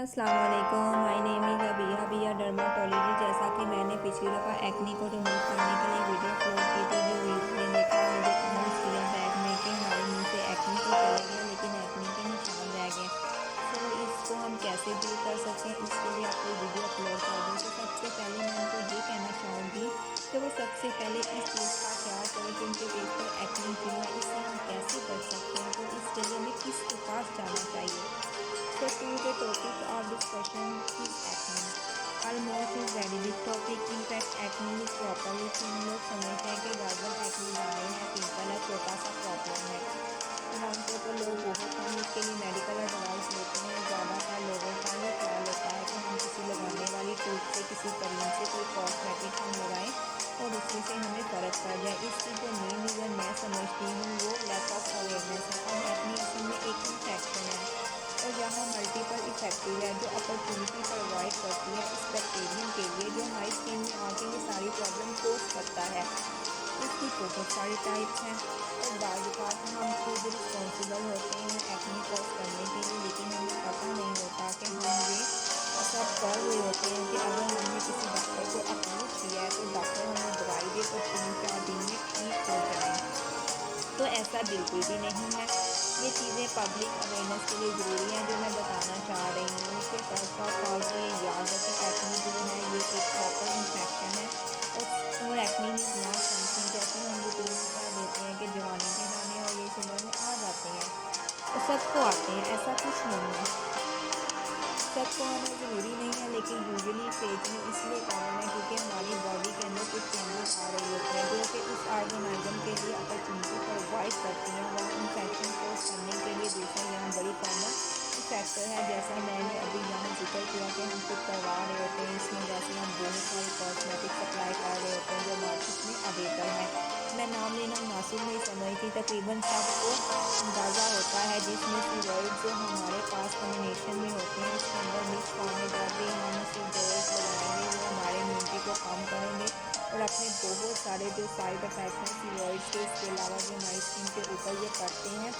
अस्सलाम वालेकुम, my name is Abiya dermatology. जैसा कि मैंने पिछली दफ़ा एक्नी को रिमूव करने के लिए वीडियो अपलोड की थी, जो व्यूज़ ने देखा मुझे कमेंट्स किया बैक में कि हमारे मुंह से एक्नी तो चले गया लेकिन एक्नी के निशान रह गए। सो इसको हम कैसे दूर कर सकते हैं, इसके लिए आपको वीडियो अपलोड कर दूँ। तो सबसे पहले मैं उनको ये कहना चाहूँगी कि वो सबसे पहले इस चीज़ का ख्याल करें कि उनके फेस पर एक्नी क्यों है, इससे हम कैसे बच सकते हैं। तो इसके लिए हमें किसके पास जाना चाहिए। So today topic of discussion is acne. Almost is very big topic. In fact, acne is properly seen. लोग समझते हैं कि गर्दन एक्ने दाने हैं, पिंपल है, छोटा सा प्रॉब्लम है। आमतौर पर लोग बहुत कम इसके लिए मेडिकल एडवाइस लेते हैं। ज़्यादातर लोगों का ये ख्याल होता है कि हम किसी लगाने वाली ट्यूब से, किसी क्रीम से कोई कॉस्मेटिक हम लगाएं और उसी से हमें फ़र्क पड़ जाए। इसकी जो मेन रीज़न मैं समझती हूँ वो लैक ऑफ अवेयरनेस है। अब एक्ने असल में एक इन्फेक्शन है और यहाँ मल्टीपल इफेक्टिव है जो अपॉर्चुनिटी प्रोवाइड करती है इस बैक्टीरियम के लिए जो हमारी स्किन में आके ये सारी प्रॉब्लम कोज करता है। इसकी बहुत सारी टाइप्स हैं और बाज़ बात हम खुद रिस्पॉन्सिबल होते हैं एक्ने कॉज करने के लिए, लेकिन हमें पता नहीं होता कि हम ये सब कर रहे होते हैं। कि अगर हमने किसी डॉक्टर को अप्रोच किया है तो डॉक्टर हमें दवाई दे तो 3-4 दिन में ठीक हो जाए, तो ऐसा बिल्कुल भी नहीं है। ये चीज़ें पब्लिक अवेयरनेस के लिए ज़रूरी हैं जो मैं बताना चाह रही हूँ कि फर्स्ट ऑफ ऑल तो ये याद रखें एक्ने जो है ये एक प्रॉपर इन्फेक्शन है और एक्ने इज़ नॉट समथिंग जैसे हम रूटीन में कह देते हैं कि जवानी के दाने और ये समझ में आ जाते हैं और सबको आते हैं, ऐसा कुछ नहीं है। सबको आना ज़रूरी नहीं है, लेकिन यूजुअली स्टेज में इसलिए कॉमन है क्योंकि हमारी बॉडी के अंदर कुछ चेंजेस आ रही होती हैं जो कि उस ऑर्गेनाइज्म के लिए अपॉर्चुनिटी प्रोवाइड करती हैं वहाँ इन्फेक्शन कोज करने के लिए। दूसरा यहाँ बड़ी कॉमन फैक्टर है जैसा मैंने अभी यहाँ जिक्र किया कि हम खुद करवा रहे होते हैं, इसमें जैसे हम बहुत सारे कॉस्मेटिक सप्लाई कर रहे होते हैं जो मार्केट में अवेलेबल है। मैं नाम लेना मुनासिब नहीं समझती, तकरीबन सबको अंदाज़ा होता है जिसमें स्टेरॉइड जो हमारे पास कॉम्बिनेशन में होते हैं उसके अंदर मिक्स फॉर्म में जब भी हम स्टेरॉइड लगाएंगे वो हमारे इम्यूनिटी को कम करेंगे और अपने बहुत सारे जो साइड इफ़ेक्ट हैं स्टेरॉइड्स के, इसके अलावा जो हमारी स्किन के ऊपर ये करते हैं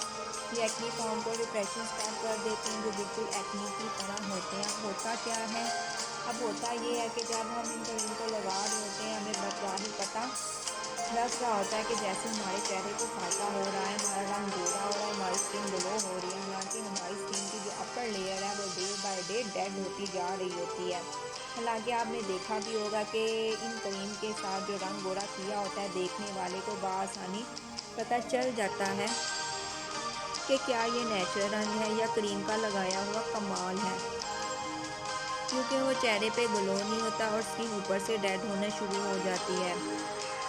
ये एक्ने फॉर्म को डिप्रेशन स्टार्ट कर देते हैं जो बिल्कुल एक्ने की तरह होते हैं। अब होता क्या है, अब होता ये है कि जब हम इन क्रीम को लगा रहे होते हैं हमें बता ही पता लग रहा होता है कि जैसे हमारे चेहरे को फायदा हो रहा है, हमारा रंग गोरा हो रहा है, हमारी स्किन ग्लो हो रही है। हालांकि हमारी स्किन की जो अपर लेयर है वो डे बाय डे डेड होती जा रही होती है। हालांकि आपने देखा भी होगा कि इन क्रीम के साथ जो रंग गोरा किया होता है देखने वाले को बआसानी पता चल जाता है कि क्या ये नेचुरल रंग है या क्रीम का लगाया हुआ कमाल है, क्योंकि वो चेहरे पे ग्लो नहीं होता और स्किन ऊपर से डेड होना शुरू हो जाती है।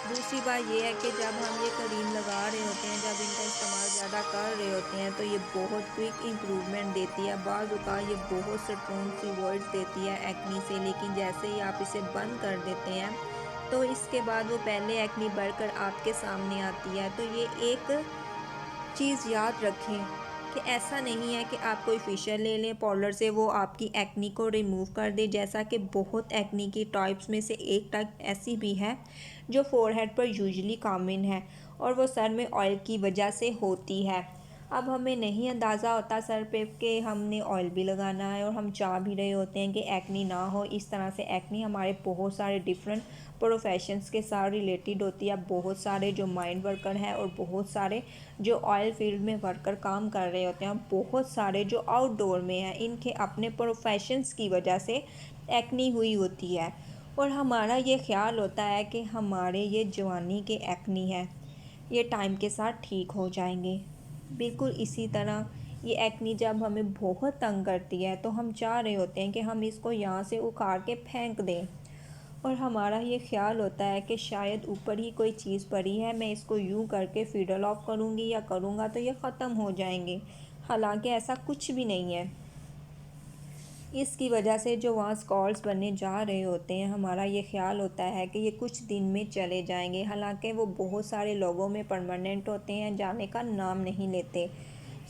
दूसरी बात ये है कि जब हम ये क्रीम लगा रहे होते हैं, जब इनका इस्तेमाल ज़्यादा कर रहे होते हैं तो ये बहुत क्विक इम्प्रूवमेंट देती है। बाज़ औक़ात ये बहुत स्ट्रॉन्ग स्टेरॉइड्स देती है एक्ने से, लेकिन जैसे ही आप इसे बंद कर देते हैं तो इसके बाद वो पहले एक्ने बढ़कर आपके सामने आती है। तो ये एक चीज़ याद रखें कि ऐसा नहीं है कि आप कोई फेशियल ले लें पाउडर से वो आपकी एक्नी को रिमूव कर दे। जैसा कि बहुत एक्नी की टाइप्स में से एक टाइप ऐसी भी है जो फोरहेड पर यूजुअली कॉमन है और वो सर में ऑयल की वजह से होती है। अब हमें नहीं अंदाज़ा होता सर पे कि हमने ऑयल भी लगाना है और हम चाह भी रहे होते हैं कि एक्नी ना हो। इस तरह से एक्नी हमारे बहुत सारे डिफरेंट प्रोफेशंस के साथ रिलेटेड होती है। बहुत सारे जो माइंड वर्कर हैं और बहुत सारे जो ऑयल फील्ड में वर्कर काम कर रहे होते हैं, बहुत सारे जो आउटडोर में हैं, इनके अपने प्रोफेशंस की वजह से एक्नी हुई होती है और हमारा ये ख्याल होता है कि हमारे ये जवानी के एक्नी है ये टाइम के साथ ठीक हो जाएंगे। बिल्कुल इसी तरह ये एक्नी जब हमें बहुत तंग करती है तो हम चाह रहे होते हैं कि हम इसको यहाँ से उखाड़ के फेंक दें और हमारा ये ख्याल होता है कि शायद ऊपर ही कोई चीज़ पड़ी है, मैं इसको यूं करके फिडल ऑफ करूँगी या करूँगा तो ये ख़त्म हो जाएंगे। हालांकि ऐसा कुछ भी नहीं है। इसकी वजह से जो वहाँ स्कॉल्स बनने जा रहे होते हैं हमारा ये ख्याल होता है कि ये कुछ दिन में चले जाएंगे, हालांकि वो बहुत सारे लोगों में परमानेंट होते हैं, जाने का नाम नहीं लेते।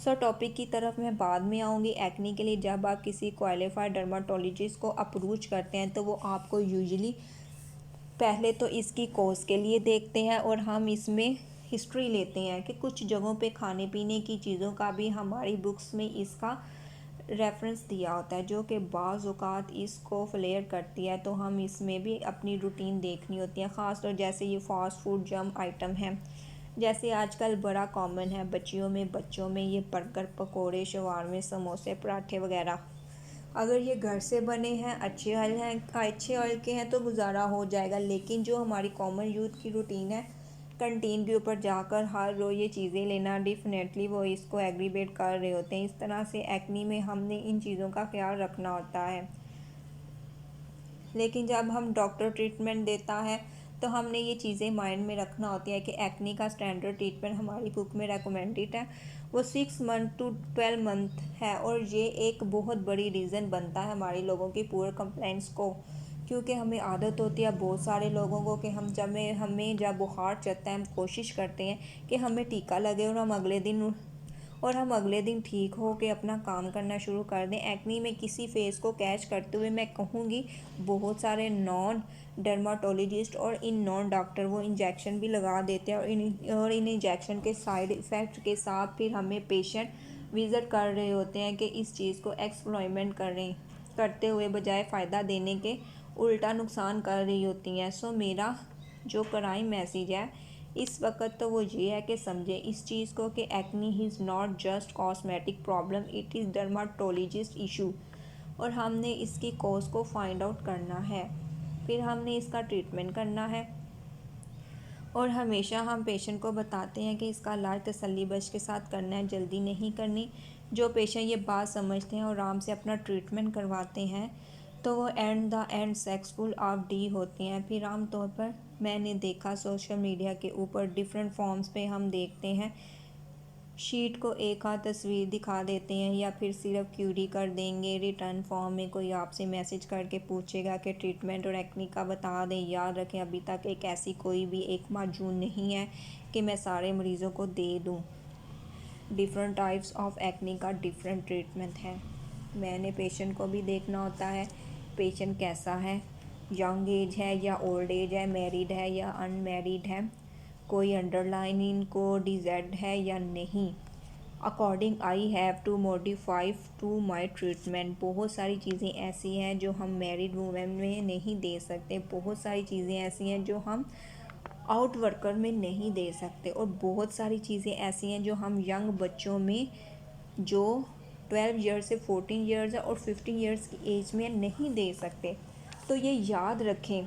सो टॉपिक की तरफ मैं बाद में आऊँगी। एक्ने के लिए जब आप किसी क्वालिफाइड डर्माटोलॉजिस्ट को अप्रोच करते हैं तो वो आपको यूजुअली पहले तो इसकी कोर्स के लिए देखते हैं और हम इसमें हिस्ट्री लेते हैं कि कुछ जगहों पे खाने पीने की चीज़ों का भी हमारी बुक्स में इसका रेफरेंस दिया होता है, जो कि बाज़ औक़ात इसको फ्लेयर करती है। तो हम इसमें भी अपनी रूटीन देखनी होती है, ख़ासतौर जैसे ये फ़ास्ट फूड जंक आइटम है, जैसे आजकल बड़ा कॉमन है बच्चों में ये बर्गर, पकोड़े, शवारमे, समोसे, पराठे वगैरह। अगर ये घर से बने हैं, अच्छे ऑयल के हैं तो गुजारा हो जाएगा, लेकिन जो हमारी कॉमन यूथ की रूटीन है, कंटीन के ऊपर जाकर हर रोज़ ये चीज़ें लेना, डेफिनेटली वो इसको एग्रीवेट कर रहे होते हैं। इस तरह से एक्नी में हमने इन चीज़ों का ख्याल रखना होता है। लेकिन जब हम डॉक्टर ट्रीटमेंट देता है तो हमने ये चीज़ें माइंड में रखना होती है कि एक्नी का स्टैंडर्ड ट्रीटमेंट हमारी बुक में रेकमेंडेड है, वो 6 मंथ टू 12 मंथ है। और ये एक बहुत बड़ी रीज़न बनता है हमारे लोगों की पुअर कंप्लेंट्स को, क्योंकि हमें आदत होती है बहुत सारे लोगों को कि हमें जब बुखार चढ़ता है हम कोशिश करते हैं कि हमें टीका लगे और हम अगले दिन ठीक हो के अपना काम करना शुरू कर दें। एक्नी में किसी फेज़ को कैच करते हुए मैं कहूँगी बहुत सारे नॉन डर्माटोलॉजिस्ट और इन नॉन डॉक्टर वो इंजेक्शन भी लगा देते हैं, और इन इंजेक्शन के साइड इफ़ेक्ट के साथ फिर हमें पेशेंट विज़िट कर रहे होते हैं कि इस चीज़ को एक्सप्लॉयमेंट करते हुए बजाय फ़ायदा देने के उल्टा नुकसान कर रही होती हैं। सो मेरा जो प्राइम मैसेज है इस वक्त तो वो ये है कि समझें इस चीज़ को कि acne is not just cosmetic problem, it is dermatologist issue, और हमने इसकी कॉज को फाइंड आउट करना है, फिर हमने इसका ट्रीटमेंट करना है। और हमेशा हम पेशेंट को बताते हैं कि इसका इलाज तसल्ली बख्श के साथ करना है, जल्दी नहीं करनी। जो पेशेंट ये बात समझते हैं और आराम से अपना ट्रीटमेंट करवाते हैं तो वो एंड सक्सेसफुल ऑफ डी होती हैं। फिर आम तौर पर मैंने देखा सोशल मीडिया के ऊपर डिफरेंट फॉर्म्स पे हम देखते हैं, शीट को एक आध तस्वीर दिखा देते हैं या फिर सिर्फ क्यूरी कर देंगे। रिटर्न फॉर्म में कोई आपसे मैसेज करके पूछेगा कि ट्रीटमेंट और एक्नी का बता दें। याद रखें अभी तक एक ऐसी कोई भी एक माजून नहीं है कि मैं सारे मरीज़ों को दे दूँ। डिफरेंट टाइप्स ऑफ एक्नी का डिफरेंट ट्रीटमेंट है। मैंने पेशेंट को भी देखना होता है, पेशेंट कैसा है, यंग एज है या ओल्ड एज है, मैरिड है या अनमैरिड है, कोई अंडरलाइनिंग को डिजेड है या नहीं। According I have to modify to my treatment. बहुत सारी चीज़ें ऐसी हैं जो हम मैरिड वूमेन में नहीं दे सकते, बहुत सारी चीज़ें ऐसी हैं जो हम आउट वर्कर में नहीं दे सकते, और बहुत सारी चीज़ें ऐसी हैं जो हम यंग बच्चों में जो 12 ईयर्स से 14 ईयर्स और 15 ईयर्स की एज में नहीं दे सकते। तो ये याद रखें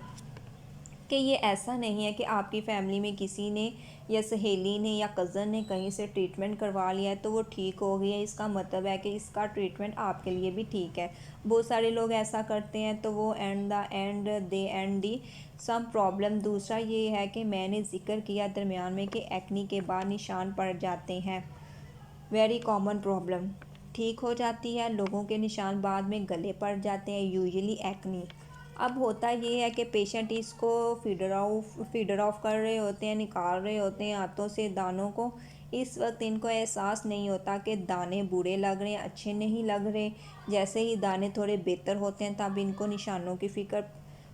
कि ये ऐसा नहीं है कि आपकी फैमिली में किसी ने या सहेली ने या कज़न ने कहीं से ट्रीटमेंट करवा लिया है तो वो ठीक हो गया, इसका मतलब है कि इसका ट्रीटमेंट आपके लिए भी ठीक है। बहुत सारे लोग ऐसा करते हैं तो वो दे एंड दी सम प्रॉब्लम। दूसरा ये है कि मैंने ज़िक्र किया दरमियान में कि एक्नी के बाद निशान पड़ जाते हैं, वेरी कॉमन प्रॉब्लम। ठीक हो जाती है, लोगों के निशान बाद में गले पड़ जाते हैं, यूजुअली एक्नी। अब होता ये है कि पेशेंट इसको फीडर ऑफ कर रहे होते हैं, निकाल रहे होते हैं हाथों से दानों को। इस वक्त इनको एहसास नहीं होता कि दाने बुरे लग रहे हैं, अच्छे नहीं लग रहे। जैसे ही दाने थोड़े बेहतर होते हैं तब इनको निशानों की फ़िक्र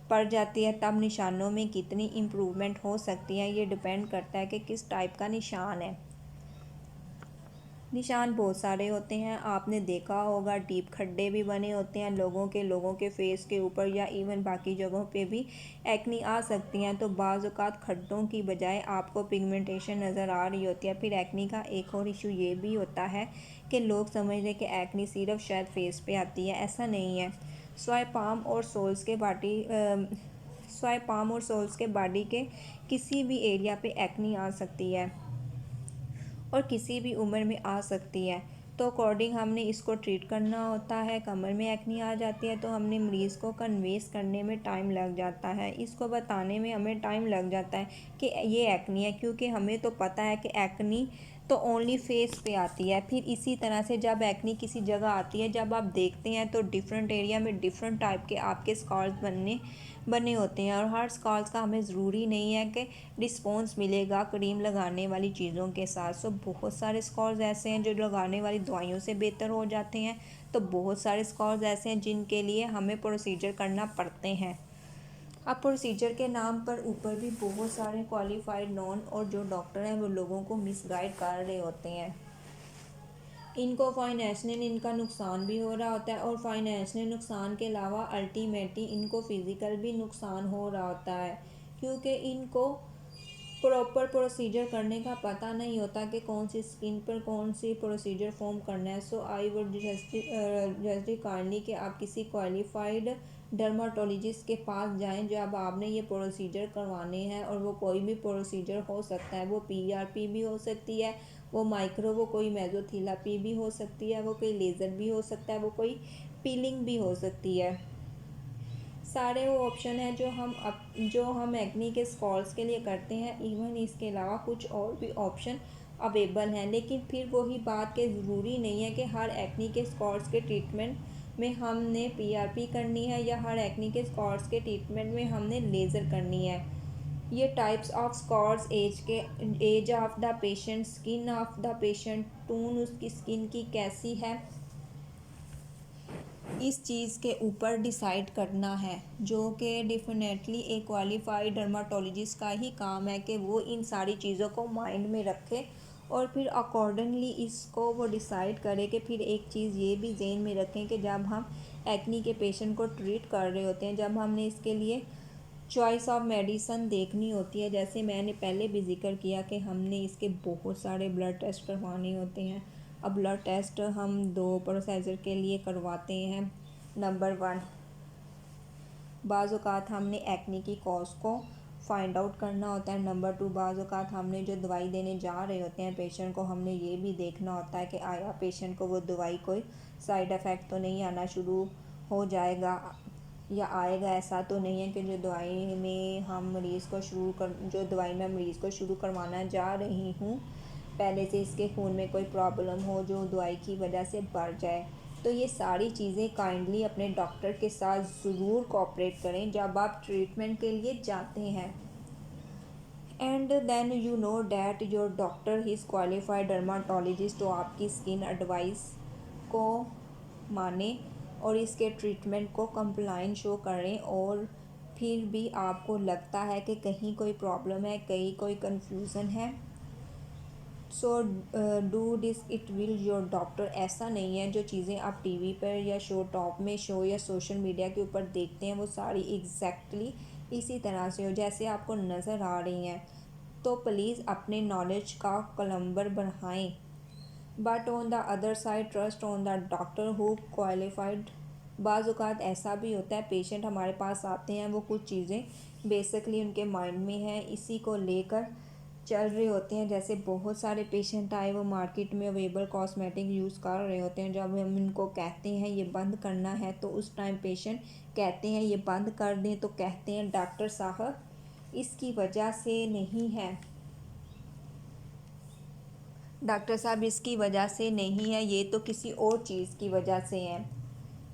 पड़ जाती है। तब निशानों में कितनी इम्प्रूवमेंट हो सकती है ये डिपेंड करता है कि किस टाइप का निशान है। निशान बहुत सारे होते हैं, आपने देखा होगा डीप खड्डे भी बने होते हैं लोगों के फेस के ऊपर या इवन बाकी जगहों पे भी एक्नी आ सकती हैं। तो बाज़ औक़ात खड्डों की बजाय आपको पिगमेंटेशन नज़र आ रही होती है। फिर एक्नी का एक और इशू ये भी होता है कि लोग समझते हैं कि एक्नी सिर्फ शायद फेस पे आती है, ऐसा नहीं है। स्वाइप पाम और सोल्स के बॉडी के किसी भी एरिया पे एक्नी आ सकती है और किसी भी उम्र में आ सकती है। तो अकॉर्डिंग हमने इसको ट्रीट करना होता है। कमर में एक्नी आ जाती है तो हमने मरीज़ को कन्वेंस करने में टाइम लग जाता है, इसको बताने में हमें टाइम लग जाता है कि ये एक्नी है, क्योंकि हमें तो पता है कि एक्नी तो ओनली फेस पे आती है। फिर इसी तरह से जब एक्नी किसी जगह आती है, जब आप देखते हैं तो डिफरेंट एरिया में डिफरेंट टाइप के आपके स्कार्स बने होते हैं, और हर स्कार्स का हमें ज़रूरी नहीं है कि रिस्पॉन्स मिलेगा क्रीम लगाने वाली चीज़ों के साथ। सो बहुत सारे स्कार्स ऐसे हैं जो लगाने वाली दवाइयों से बेहतर हो जाते हैं, तो बहुत सारे स्कार्स ऐसे हैं जिनके लिए हमें प्रोसीजर करना पड़ते हैं। अब प्रोसीजर के नाम पर ऊपर भी बहुत सारे क्वालिफाइड नॉन और जो डॉक्टर हैं वो लोगों को मिसगाइड कर रहे होते हैं। इनको फाइनेंशियल इनका नुकसान भी हो रहा होता है, और फाइनेंशियल नुकसान के अलावा अल्टीमेटली इनको फिज़िकल भी नुकसान हो रहा होता है, क्योंकि इनको प्रॉपर प्रोसीजर करने का पता नहीं होता कि कौन सी स्किन पर कौन सी प्रोसीजर फॉर्म करना है। सो आई वुड जस्ट काइंडली कि आप किसी क्वालिफाइड डर्माटोलॉजिस्ट के पास जाएं जब आपने ये प्रोसीजर करवाने हैं, और वो कोई भी प्रोसीजर हो सकता है, वो पीआरपी भी हो सकती है, वो माइक्रो वो कोई मेसोथेरेपी भी हो सकती है, वो कोई लेज़र भी हो सकता है, वो कोई पीलिंग भी हो सकती है। सारे वो ऑप्शन हैं जो हम एक्ने के स्कॉर्स के लिए करते हैं। इवन इसके अलावा कुछ और भी ऑप्शन अवेलेबल हैं, लेकिन फिर वही बात कि ज़रूरी नहीं है कि हर एक्ने के स्कॉर्स के ट्रीटमेंट में हमने पीआरपी करनी है, या हर एक्ने के स्कॉर्स के ट्रीटमेंट में हमने लेज़र करनी है। ये types of scars age of the patient, skin of the patient, tone उसकी स्किन की कैसी है, इस चीज़ के ऊपर डिसाइड करना है, जो कि डेफिनेटली एक क्वालिफाइड डर्माटोलॉजिस्ट का ही काम है कि वो इन सारी चीज़ों को माइंड में रखे और फिर अकॉर्डिंगली इसको वो डिसाइड करे। कि फिर एक चीज़ ये भी ज़हन में रखें कि जब हम एक्ने के पेशेंट को ट्रीट कर रहे होते हैं, जब हमने इसके लिए चॉइस ऑफ मेडिसन देखनी होती है, जैसे मैंने पहले भी जिक्र किया कि हमने इसके बहुत सारे ब्लड टेस्ट करवाने होते हैं। अब ब्लड टेस्ट हम दो प्रोसीजर के लिए करवाते हैं। नंबर 1, बाज़ औक़ात हमने एक्ने की कॉज को फाइंड आउट करना होता है। नंबर 2, बाज़ औक़ात हमने जो दवाई देने जा रहे होते हैं पेशेंट को, हमने ये भी देखना होता है कि आया पेशेंट को वो दवाई कोई साइड इफ़ेक्ट तो नहीं आना शुरू हो जाएगा, या आएगा ऐसा तो नहीं है कि जो दवाई में हम मरीज़ को शुरू करवाना जा रही हूँ पहले से इसके खून में कोई प्रॉब्लम हो जो दवाई की वजह से बढ़ जाए। तो ये सारी चीज़ें काइंडली अपने डॉक्टर के साथ ज़रूर कोऑपरेट करें जब आप ट्रीटमेंट के लिए जाते हैं। And then you know that your doctor is qualified dermatologist, तो आपकी स्किन एडवाइस को माने और इसके ट्रीटमेंट को कंप्लाइंट शो करें। और फिर भी आपको लगता है कि कहीं कोई प्रॉब्लम है, कहीं कोई कन्फ्यूज़न है, so do this it will your doctor. ऐसा नहीं है जो चीज़ें आप टीवी पर या टॉप में शो या सोशल मीडिया के ऊपर देखते हैं वो सारी एग्जैक्टली इसी तरह से हो जैसे आपको नज़र आ रही हैं। तो प्लीज़ अपने नॉलेज का कलम्बर बढ़ाएं, but on the other side trust on the doctor who qualified. बाज़ औक़ात ऐसा भी होता है पेशेंट हमारे पास आते हैं, वो कुछ चीज़ें बेसिकली उनके माइंड में हैं, इसी को लेकर चल रहे होते हैं। जैसे बहुत सारे पेशेंट आए, वो मार्केट में अवेलेबल कॉस्मेटिक यूज़ कर रहे होते हैं, जब हम इनको कहते हैं ये बंद करना है तो उस टाइम पेशेंट कहते हैं ये बंद कर दें, तो कहते हैं डॉक्टर साहब इसकी वजह से नहीं है, डॉक्टर साहब इसकी वजह से नहीं है, ये तो किसी और चीज़ की वजह से है।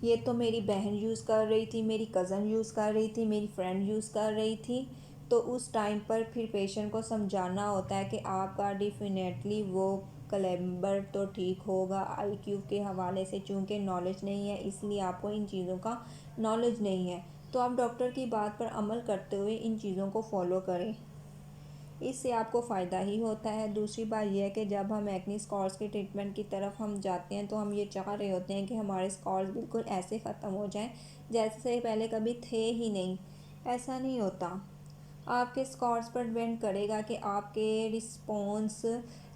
ये तो मेरी बहन यूज़ कर रही थी, मेरी कज़न यूज़ कर रही थी, मेरी फ्रेंड यूज़ कर रही थी। तो उस टाइम पर फिर पेशेंट को समझाना होता है कि आपका डेफिनेटली वो क्लेम्बर तो ठीक होगा। आईक्यू के हवाले से चूँकि नॉलेज नहीं है इसलिए आपको इन चीज़ों का नॉलेज नहीं है, तो आप डॉक्टर की बात पर अमल करते हुए इन चीज़ों को फॉलो करें, इससे आपको फ़ायदा ही होता है। दूसरी बात यह है कि जब हम एक्ने स्कॉर्स के ट्रीटमेंट की तरफ हम जाते हैं तो हम ये चाह रहे होते हैं कि हमारे स्कॉर्स बिल्कुल ऐसे ख़त्म हो जाएं जैसे पहले कभी थे ही नहीं। ऐसा नहीं होता। आपके स्कॉर्स पर डिपेंड करेगा कि आपके रिस्पॉन्स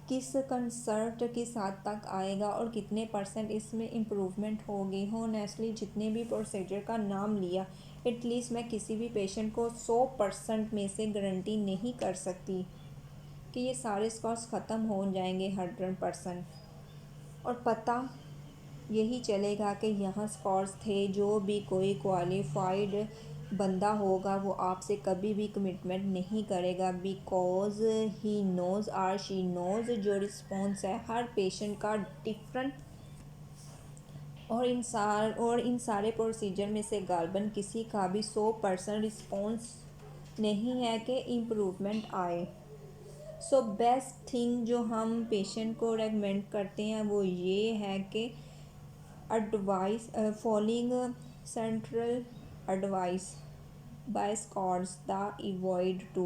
किस कंसर्ट किस हद तक आएगा और कितने % इसमें इम्प्रूवमेंट होगी। होनेस्टली जितने भी प्रोसीजर का नाम लिया, एटलीस्ट मैं किसी भी पेशेंट को 100% में से गारंटी नहीं कर सकती कि ये सारे स्कॉर्स ख़त्म हो जाएंगे 100%। और पता यही चलेगा कि यहाँ स्कॉर्स थे। जो भी कोई क्वालिफाइड बंदा होगा वो आपसे कभी भी कमिटमेंट नहीं करेगा, बिकॉज ही नोज़ और शी नोज़ जो रिस्पॉन्स है हर पेशेंट का डिफरेंट। और इन सारे प्रोसीजर में से गालबन किसी का भी 100% रिस्पॉन्स नहीं है कि इम्प्रूवमेंट आए। सो बेस्ट थिंग जो हम पेशेंट को रेकमेंड करते हैं वो ये है कि advice following central advice by scholars the avoid to।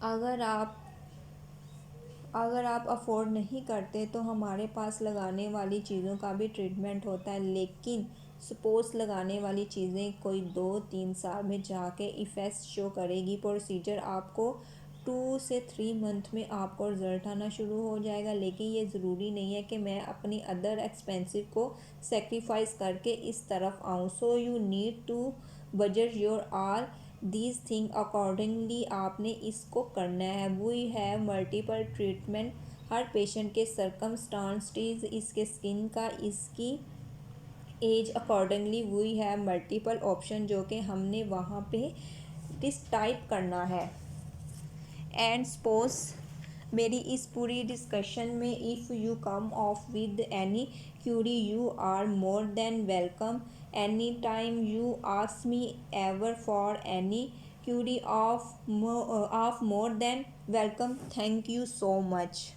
अगर आप अगर आप अफोर्ड नहीं करते तो हमारे पास लगाने वाली चीज़ों का भी ट्रीटमेंट होता है, लेकिन सपोज लगाने वाली चीज़ें कोई 2-3 साल में जाके इफ़ेक्ट शो करेगी। प्रोसीजर आपको 2 से 3 मंथ में आपको रिज़ल्ट आना शुरू हो जाएगा, लेकिन ये ज़रूरी नहीं है कि मैं अपनी अदर एक्सपेंसिव को सेक्रीफाइस करके इस तरफ आऊँ। So you need to budget your all these thing accordingly. आपने इसको करना है। वी हैव मल्टीपल ट्रीटमेंट, हर पेशेंट के सर्कमस्टांसिस, इसके स्किन का, इसकी age accordingly we have multiple option जो कि हमने वहाँ पे टाइप करना है। एंड सपोज मेरी इस पूरी डिस्कशन में if you come off with any query you are more than welcome. Any time you ask me ever for any query of more than welcome. Thank you so much.